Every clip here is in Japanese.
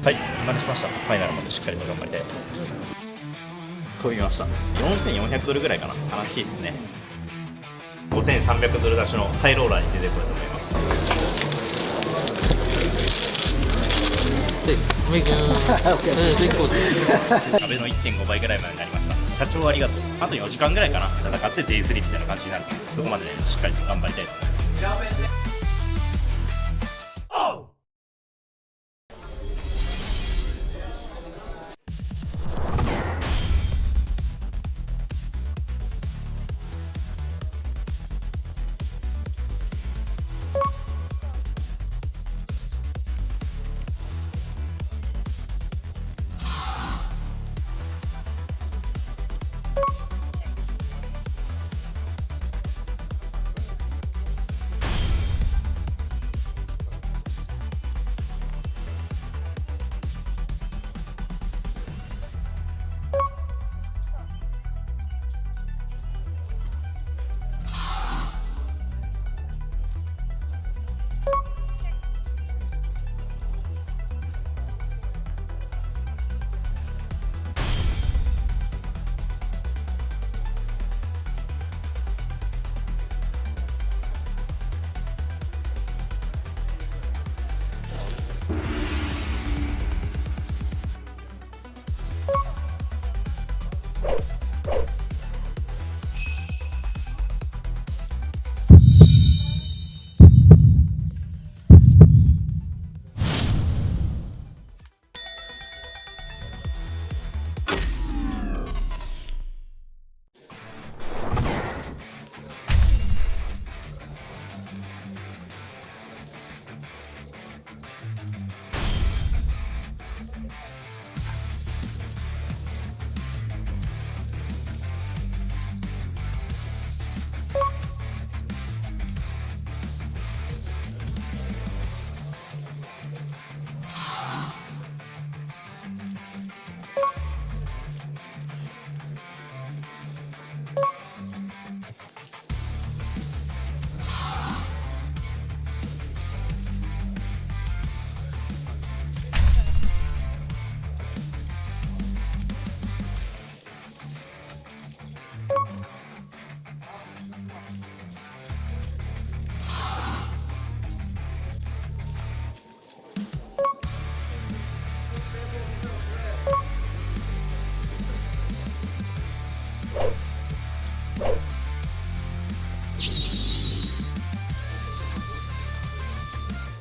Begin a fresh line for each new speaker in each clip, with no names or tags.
はい、お待ちしました。ファイナルまでしっかりと頑張りたい。飛びました。4400ドルぐらいかな。悲しいですね。5300ドル出しのハイローラーに出てくると思います。
で、結構で。
壁の 1.5 倍ぐらいまでになりました。社長ありがとう。あと4時間ぐらいかな。戦って Day3 みたいな感じになるので、そこまでね、しっかりと頑張りたいと思います。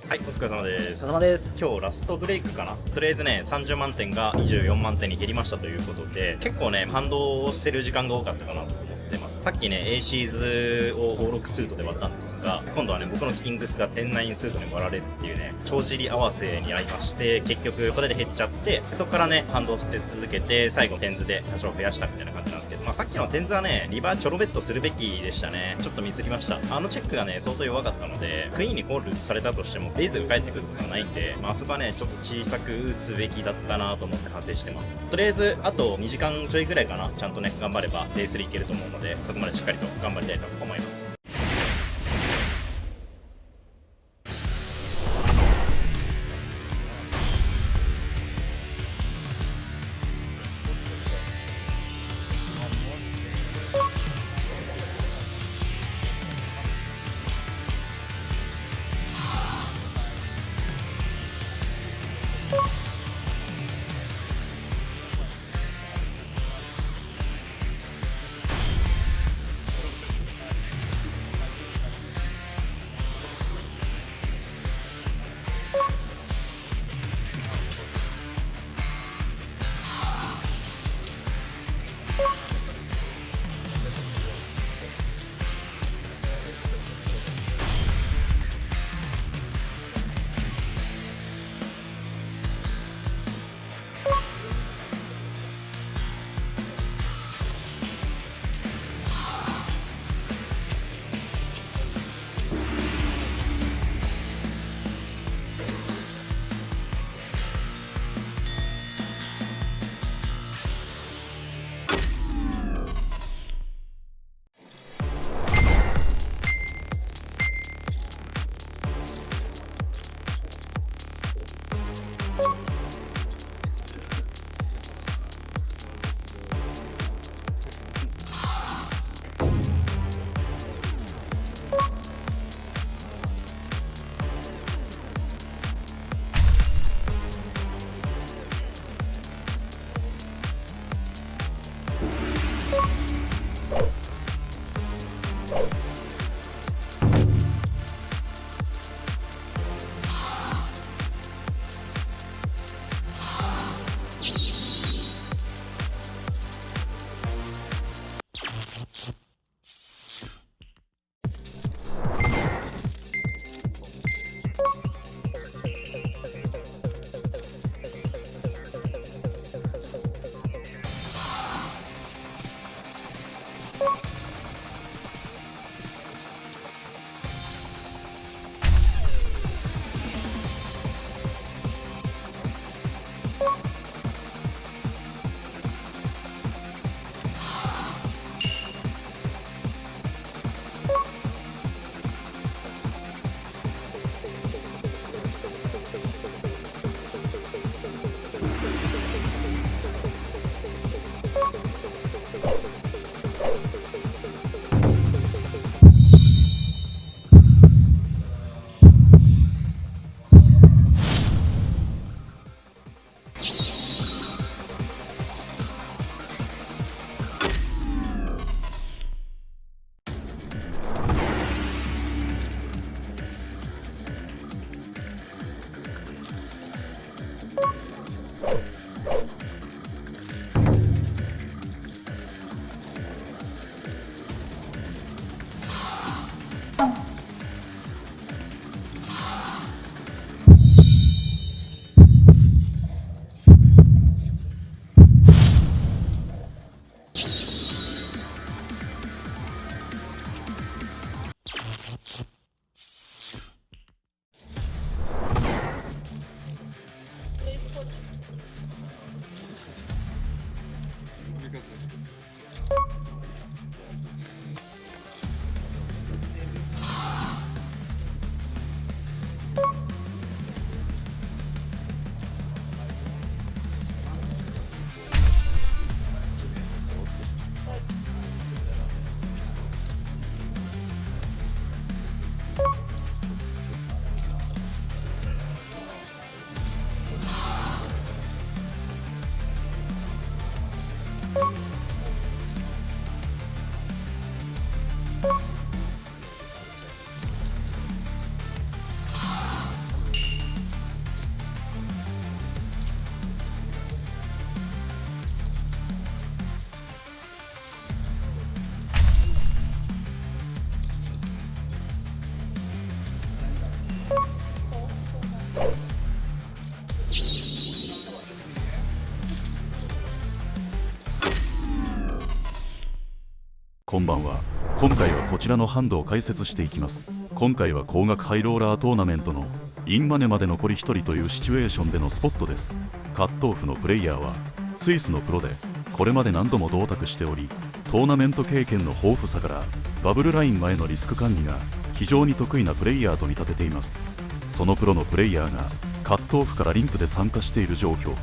はい、お疲れ様です。
お疲れ様です。
今日ラストブレイクかな。とりあえずね、30万点が24万点に減りましたということで、結構ね、反動をしてる時間が多かったかなと思ってます。さっきね、ACs を56スートで割ったんですが、今度はね、僕のキングスが109スートに割られるっていうね、帳尻合わせに遭いまして、結局それで減っちゃって、そこからね、反動して続けて、最後テンズで多少増やしたみたいな感じなんですけど、まあさっきのテンズはね、リバーちょろベットするべきでしたね。ちょっとミスりました。あのチェックがね、相当弱かったので、クイーンにコールされたとしても、レイズが返ってくることはないんで、まああそこはね、ちょっと小さく打つべきだったなと思って反省してます。とりあえず、あと2時間ちょいぐらいかな、ちゃんとね、頑張れば、デイ3いけると思うので、そこまでしっかりと頑張りたいと思います。
こんばんは。今回はこちらのハンドを解説していきます。今回は高額ハイローラートーナメントのインマネまで残り1人というシチュエーションでのスポットです。カットオフのプレイヤーはスイスのプロでこれまで何度も同卓しており、トーナメント経験の豊富さからバブルライン前のリスク管理が非常に得意なプレイヤーと見立てています。そのプロのプレイヤーがカットオフからリンプで参加している状況。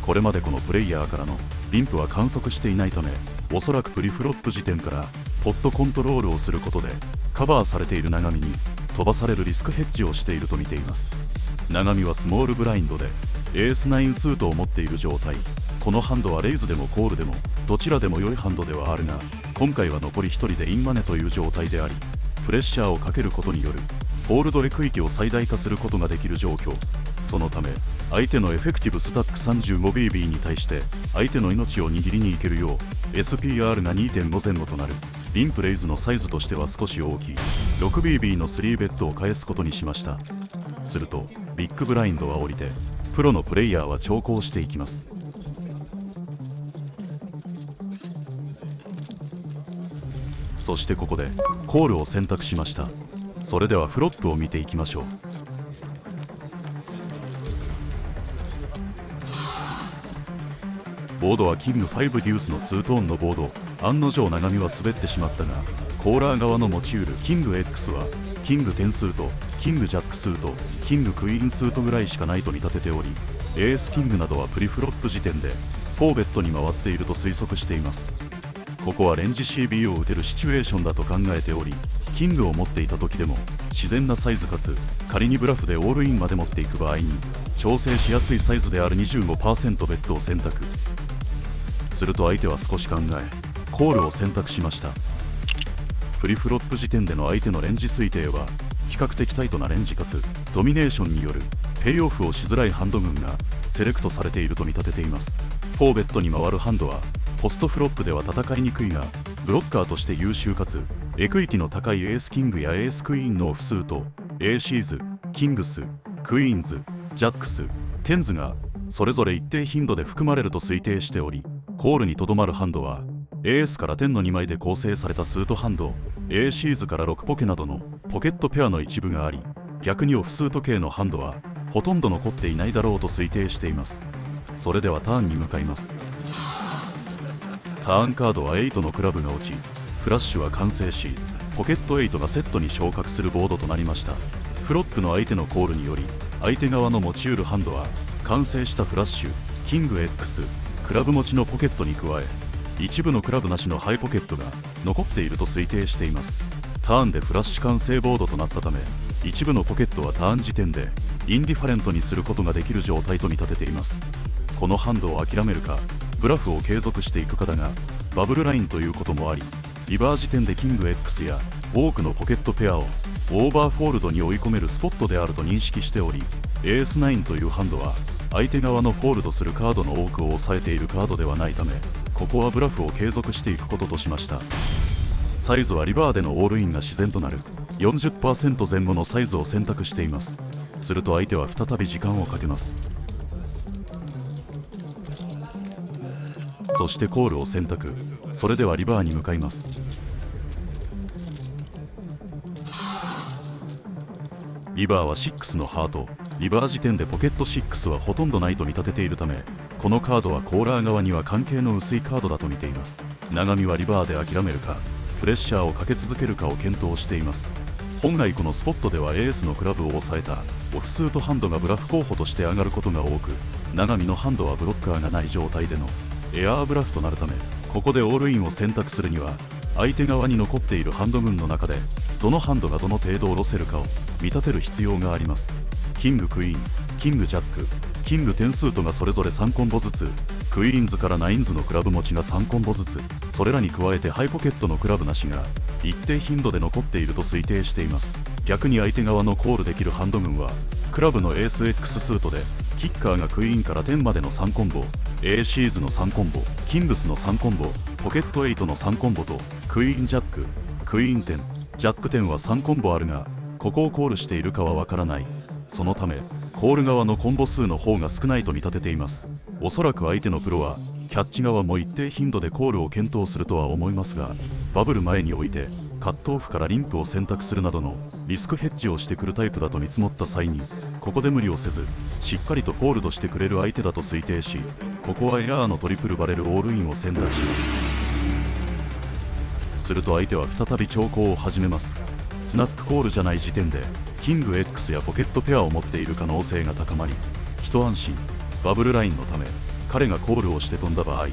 これまでこのプレイヤーからのリンプは観測していないため、おそらくプリフロップ時点からポットコントロールをすることでカバーされている長見に飛ばされるリスクヘッジをしていると見ています。長見はスモールブラインドでエース9スートを持っている状態。このハンドはレイズでもコールでもどちらでも良いハンドではあるが、今回は残り1人でインマネという状態であり、プレッシャーをかけることによるホールドレ区域を最大化することができる状況。そのため相手のエフェクティブスタック 35BB に対して相手の命を握りにいけるよう SPR が 2.5 前後となる。リンプレイズのサイズとしては少し大きい 6BB の3ベッドを返すことにしました。するとビッグブラインドは降りてプロのプレイヤーは長考していきます。そしてここでコールを選択しました。それではフロップを見ていきましょう。ボードはキング5デュースの2トーンのボード。案の定長見は滑ってしまったが、コーラー側の持ち得るキング X はキング10スート、キングジャックスート、キングクイーンスートぐらいしかないと見立てており、エースキングなどはプリフロップ時点で4ベッドに回っていると推測しています。ここはレンジ CB を打てるシチュエーションだと考えており、キングを持っていた時でも自然なサイズかつ仮にブラフでオールインまで持っていく場合に調整しやすいサイズである 25% ベッドを選択すると、相手は少し考えコールを選択しました。プリフロップ時点での相手のレンジ推定は比較的タイトなレンジかつドミネーションによるペイオフをしづらいハンド群がセレクトされていると見立てています。4ベッドに回るハンドはポストフロップでは戦いにくいがブロッカーとして優秀かつエクイティの高いエースキングやエースクイーンのオフスート、エーシーズ、キングス、クイーンズ、ジャックス、テンズがそれぞれ一定頻度で含まれると推定しており、コールにとどまるハンドはエースから10の2枚で構成されたスートハンド、エーシーズから6ポケなどのポケットペアの一部があり、逆にオフスート系のハンドはほとんど残っていないだろうと推定しています。それではターンに向かいます。ターンカードは8のクラブが落ち、フラッシュは完成し、ポケット8がセットに昇格するボードとなりました。フロップの相手のコールにより相手側の持ち得るハンドは完成したフラッシュ、キング X、クラブ持ちのポケットに加え一部のクラブなしのハイポケットが残っていると推定しています。ターンでフラッシュ完成ボードとなったため、一部のポケットはターン時点でインディファレントにすることができる状態と見立てています。このハンドを諦めるかブラフを継続していくかだが、バブルラインということもあり、リバー時点でキング X や多くのポケットペアをオーバーフォールドに追い込めるスポットであると認識しており、エース9というハンドは相手側のフォールドするカードの多くを抑えているカードではないため、ここはブラフを継続していくこととしました。サイズはリバーでのオールインが自然となる 40% 前後のサイズを選択しています。すると相手は再び時間をかけます。そしてコールを選択。それではリバーに向かいます。リバーは6のハート。リバー時点でポケット6はほとんどないと見立てているため、このカードはコーラー側には関係の薄いカードだと見ています。長見はリバーで諦めるかプレッシャーをかけ続けるかを検討しています。本来このスポットではエースのクラブを抑えたオフスートハンドがブラフ候補として上がることが多く、長見のハンドはブロッカーがない状態でのエアーブラフとなるため、ここでオールインを選択するには相手側に残っているハンド群の中でどのハンドがどの程度下ろせるかを見立てる必要があります。キングクイーン、キングジャック、キング10スートがそれぞれ3コンボずつ、クイーンズからナインズのクラブ持ちが3コンボずつ、それらに加えてハイポケットのクラブなしが一定頻度で残っていると推定しています。逆に相手側のコールできるハンド群はクラブのエース X スートでキッカーがクイーンから10までの3コンボ、エーシーズの3コンボ、キングスの3コンボ、ポケット8の3コンボとクイーンジャック、クイーン10、ジャック10は3コンボあるが、ここをコールしているかはわからない。そのためコール側のコンボ数の方が少ないと見立てています。おそらく相手のプロはキキャッチ側も一定頻度でコールを検討するとは思いますが、バブル前においてカットオフからリンプを選択するなどのリスクヘッジをしてくるタイプだと見積もった際に、ここで無理をせずしっかりとフォールドしてくれる相手だと推定し、ここはエアーのトリプルバレルオールインを選択します。すると相手は再び長考を始めます。スナックコールじゃない時点でキング X やポケットペアを持っている可能性が高まり、一安心、バブルラインのため彼がコールをして飛んだ場合、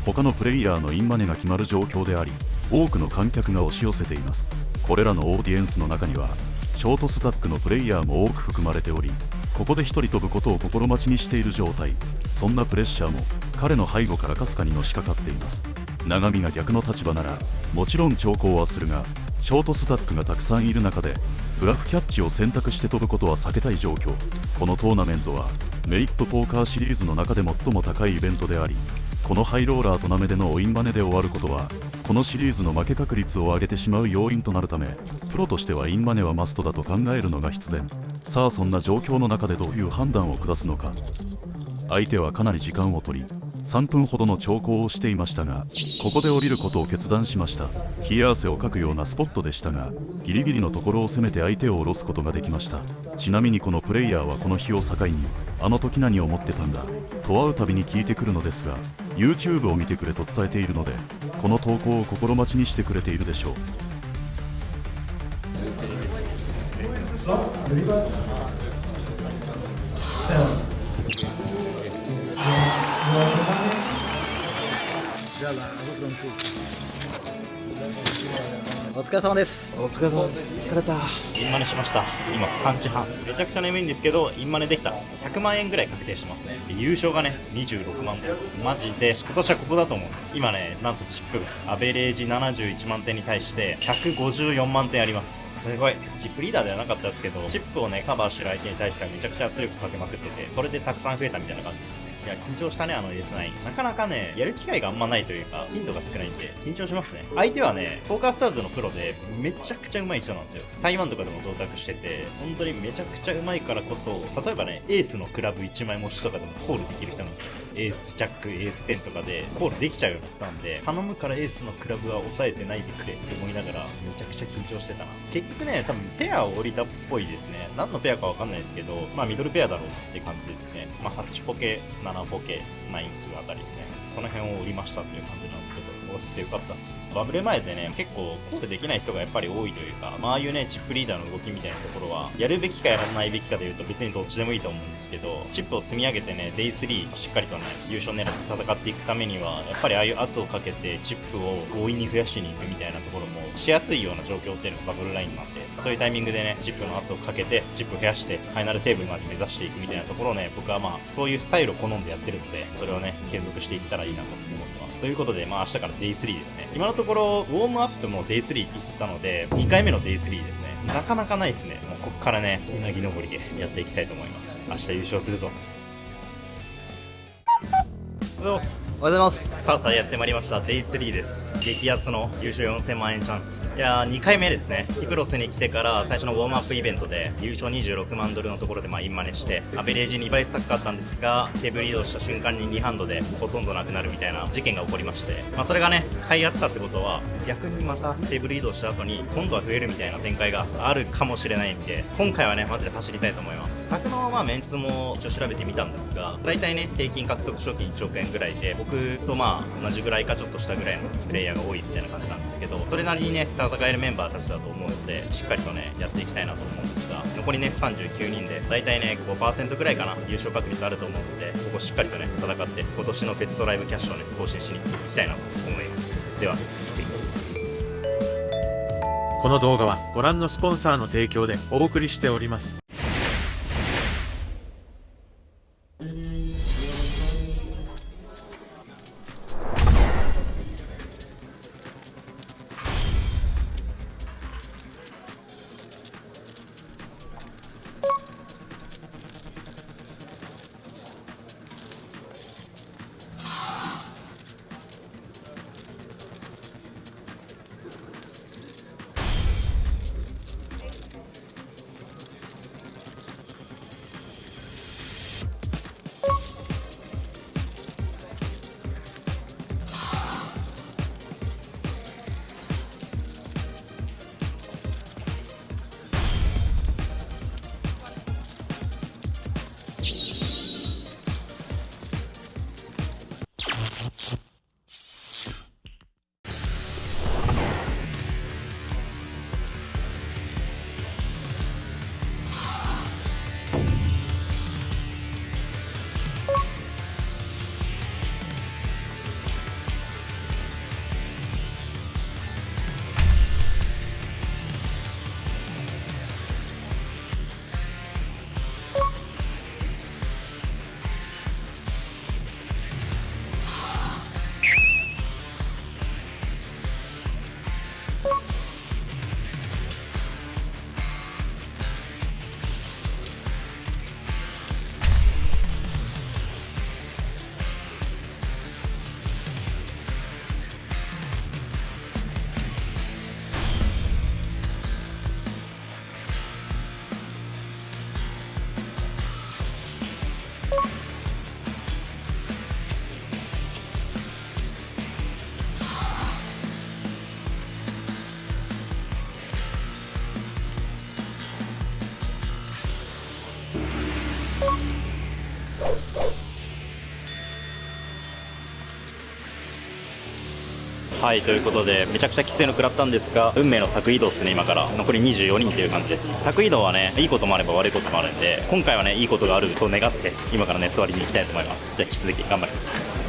他のプレイヤーのインマネが決まる状況であり、多くの観客が押し寄せています。これらのオーディエンスの中にはショートスタックのプレイヤーも多く含まれており、ここで1人飛ぶことを心待ちにしている状態。そんなプレッシャーも彼の背後からかすかにのしかかっています。長見が逆の立場ならもちろん長考はするが、ショートスタックがたくさんいる中でブラフキャッチを選択して飛ぶことは避けたい状況。このトーナメントはメリットポーカーシリーズの中で最も高いイベントであり、このハイローラーとナメでのオインバネで終わることはこのシリーズの負け確率を上げてしまう要因となるため、プロとしてはインマネはマストだと考えるのが必然。さあそんな状況の中でどういう判断を下すのか。相手はかなり時間を取り3分ほどの長考をしていましたが、ここで降りることを決断しました。冷や汗をかくようなスポットでしたが、ギリギリのところを攻めて相手を下ろすことができました。ちなみにこのプレイヤーはこの日を境にあの時何を思ってたんだと会うたびに聞いてくるのですが、 YouTube を見てくれと伝えているので、この投稿を心待ちにしてくれているでしょう。
お疲れ様です。お疲れ様です。疲れた。
インマネしました。今3時半。めちゃくちゃ眠いんですけど、インマネできた。100万円ぐらい確定してますね。優勝がね、26万点。マジで、今年はここだと思う。今ね、なんとチップ、アベレージ71万点に対して、154万点あります。すごい。チップリーダーではなかったですけど、チップをね、カバーしてる相手に対してはめちゃくちゃ圧力かけまくってて、それでたくさん増えたみたいな感じですね。いや、緊張したね、あの S9。なかなかね、やる機会があんまないというか、頻度が少ないんで、緊張しますね。相手はね、ポーカースターズのプロで、めちゃくちゃ上手い人なんですよ。台湾とかでも同卓してて、本当にめちゃくちゃ上手いからこそ、例えばね、エースのクラブ1枚持ちとかでもコールできる人なんですよ。エースジャック、エース10とかでコールできちゃうような人なんで、頼むからエースのクラブは抑えてないでくれって思いながら、めちゃくちゃ緊張してたな。結局ね、多分ペアを降りたっぽいですね。何のペアかわかんないですけど、まあミドルペアだろうって感じですね。まあ8ポケ、7ポケ、9ツあたりね。その辺を降りましたっていう感じなんですけど、押してよかったっす。バブル前でね、結構コールできない人がやっぱり多いというか、まあああいうね、チップリーダーの動きみたいなところは、やるべきかやらないべきかで言うと別にどっちでもいいと思うんですけど、チップを積み上げてね、デイ3しっかりとね、優勝狙って戦っていくためには、やっぱりああいう圧をかけて、チップを強引に増やしに行くみたいなところも、しやすいような状況っていうのがバブルラインなんで、そういうタイミングでね、チップの圧をかけて、チップを増やして、ファイナルテーブルまで目指していくみたいなところをね、僕はまあ、そういうスタイルを好んでやってるので、それをね、継続していけたらいいなと思ってます。ということで、まあ明日からデイ3ですね。今のところ、ウォームアップもデイ3って言ったので、2回目のデイ3ですね。なかなかないですね。もうこっからね、うなぎ登りでやっていきたいと思います。明日優勝するぞ。おはようございます。
おはようございます。
さあやってまいりました。デイ3です。激アツの優勝4000万円チャンス。いやー、2回目ですね。キプロスに来てから最初のウォームアップイベントで優勝26万ドルのところでインマネして、アベレージ2倍スタックあったんですが、テーブル移動した瞬間に2ハンドでほとんどなくなるみたいな事件が起こりまして、それがね、買いあったってことは、逆にまたテーブル移動した後に今度は増えるみたいな展開があるかもしれないんで、今回はね、マジで走りたいと思います。格のメンツも一応調べてみたんですが、大体ね、平均獲得賞金1億円ぐらいで、僕と同じぐらいかちょっとしたぐらいのプレイヤーが多いみたいな感じなんですけど、それなりにね、戦えるメンバーたちだと思うので、しっかりとね、やっていきたいなと思うんですが、残りね、39人で、大体ね、5% ぐらいかな、優勝確率あると思うので、ここしっかりとね、戦って、今年のベストライブキャッシュをね、更新しに行きたいなと思います。では、行ってきます。
この動画はご覧のスポンサーの提供でお送りしております。
はい、ということでめちゃくちゃきついの食らったんですが、運命の宅移動ですね。今から残り24人という感じです。宅移動はね、いいこともあれば悪いこともあるんで、今回はね、いいことがあると願って今からね、座りに行きたいと思います。じゃあ引き続き頑張ります。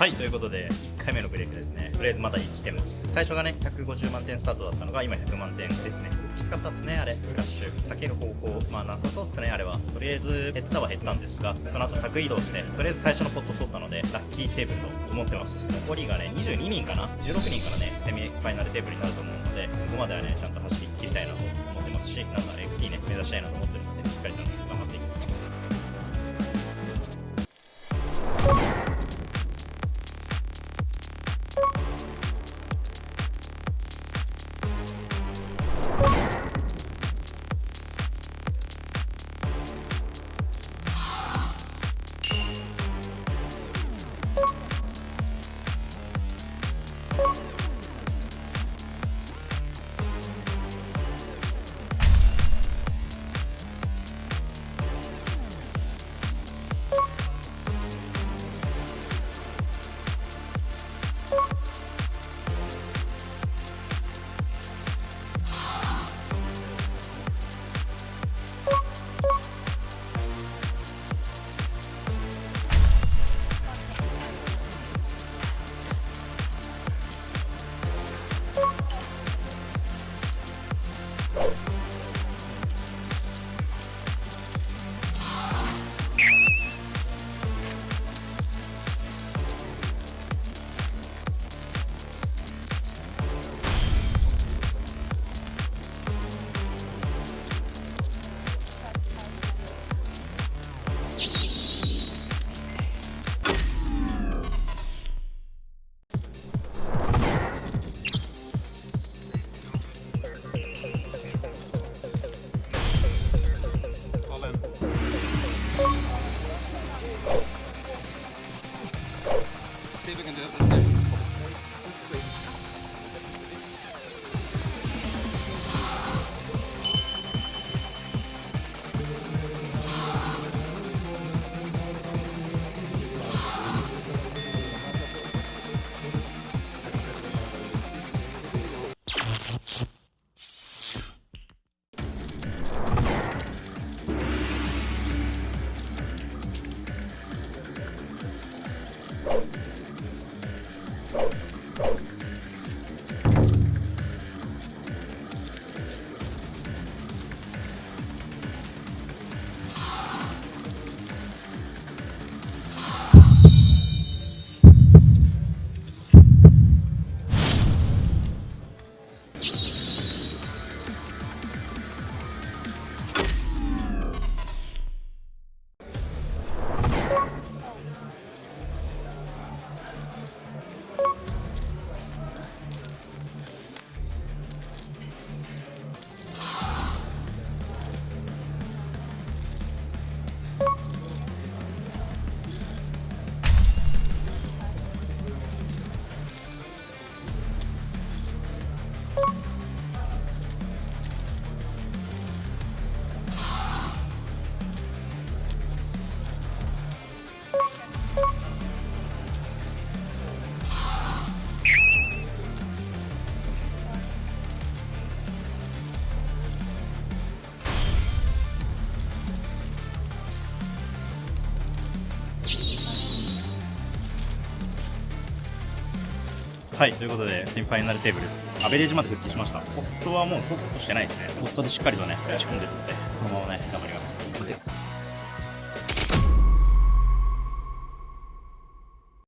はい、ということで1回目のブレイクですね。とりあえずまだ生きてます。最初がね、150万点スタートだったのが今100万点ですね。きつかったっすね、あれ。フラッシュ避ける方向まあなさそうっすね、あれは。とりあえず減ったは減ったんですが、その後宅移動してとりあえず最初のポット取ったのでラッキーテーブルと思ってます。残りがね22人かな、16人からねセミファイナルテーブルになると思うので、そこまではねちゃんと走り切りたいなと思ってますし、なんか FT ね目指したいなと思ってるので、しっかりと頑張っていきます。はい、ということでセミファイナルテーブルです。アベレージまで復帰しました。ポストはもうトップしてないですね。ポストでしっかりとね打ち込んでるので、このままね頑張ります。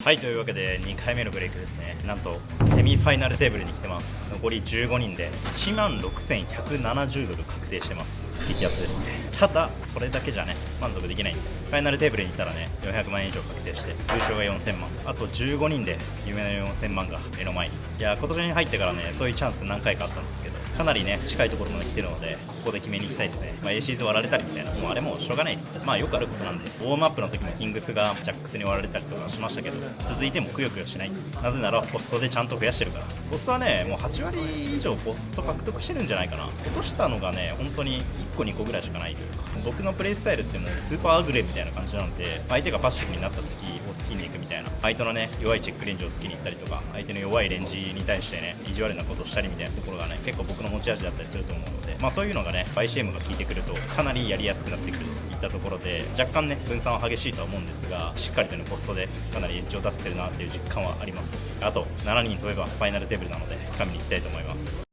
はい、というわけで2回目のブレイクですね。なんとセミファイナルテーブルに来てます。残り15人で16,170ドル確定してます。激アツですね。ただそれだけじゃね満足できないんで、ファイナルテーブルに行ったらね400万円以上確定して、優勝が4000万、あと15人で夢の4000万が目の前に。いや、今年に入ってからねそういうチャンス何回かあったんですけど、かなりね近いところまで来てるので、ここで決めに行きたいですね。A シーズン割られたりみたいな、もうあれもしょうがないです。よくあることなんで、ウォームアップの時もキングスがジャックスに割られたりとかしましたけど、続いてもくよくよしない。なぜならポストでちゃんと増やしてるから。ポストはねもう8割以上ポスト獲得してるんじゃないかな。落としたのがね本当に1個2個ぐらいしかないというか、僕のプレイスタイルってもうスーパーアグレみたいな感じなので、相手がパッシブになった隙を突きに行くみたいな、相手のね弱いチェックレンジを突きに行ったりとか、相手の弱いレンジに対してね意地悪なことをしたりみたいなところがね結構僕の持ち味だったりすると思うので、そういうのがね ICM が効いてくるとかなりやりやすくなってくるといったところで、若干ね分散は激しいとは思うんですが、しっかりとねポストでかなりエッジを出せてるなっていう実感はあります。あと7人飛べばファイナルテーブルなので掴みに行きたいと思います。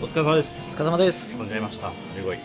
お疲れ様です。
お疲れ様です。
飛んじゃいました。15位。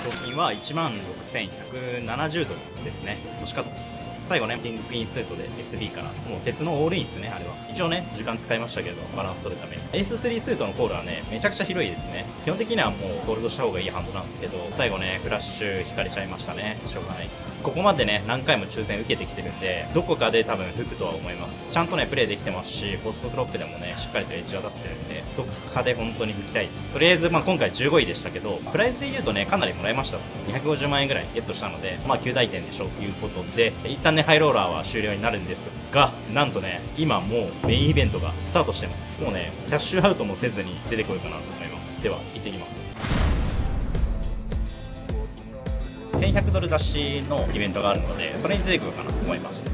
賞金は16,170ドルですね。惜しかったですね。最後ね、ピンククイーンスートで SB から、もう鉄のオールインですね、あれは。一応ね、時間使いましたけど、バランス取るために。エース3スートのコールはね、めちゃくちゃ広いですね。基本的にはもうゴールドした方がいいハンドなんですけど、最後ね、フラッシュ引かれちゃいましたね。しょうがないです。ここまでね、何回も抽選受けてきてるんで、どこかで多分吹くとは思います。ちゃんとね、プレイできてますし、ポストドロップでもね、しっかりとエッジを出せてるんで、どこかで本当に吹きたいです。とりあえず、今回15位でしたけど、プライスで言うとね、かなりもらいました。250万円ぐらいゲットしたので、9大点でしょということで、一旦ね、ハイローラーは終了になるんですが、なんとね、今もうメインイベントがスタートしてます。もうね、キャッシュアウトもせずに出てこようかなと思います。では、行ってきます。1100ドル出しのイベントがあるので、それに出てくるかなと思います。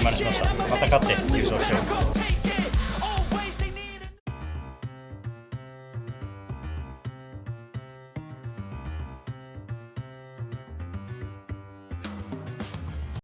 今にしました。また勝って優勝しよう。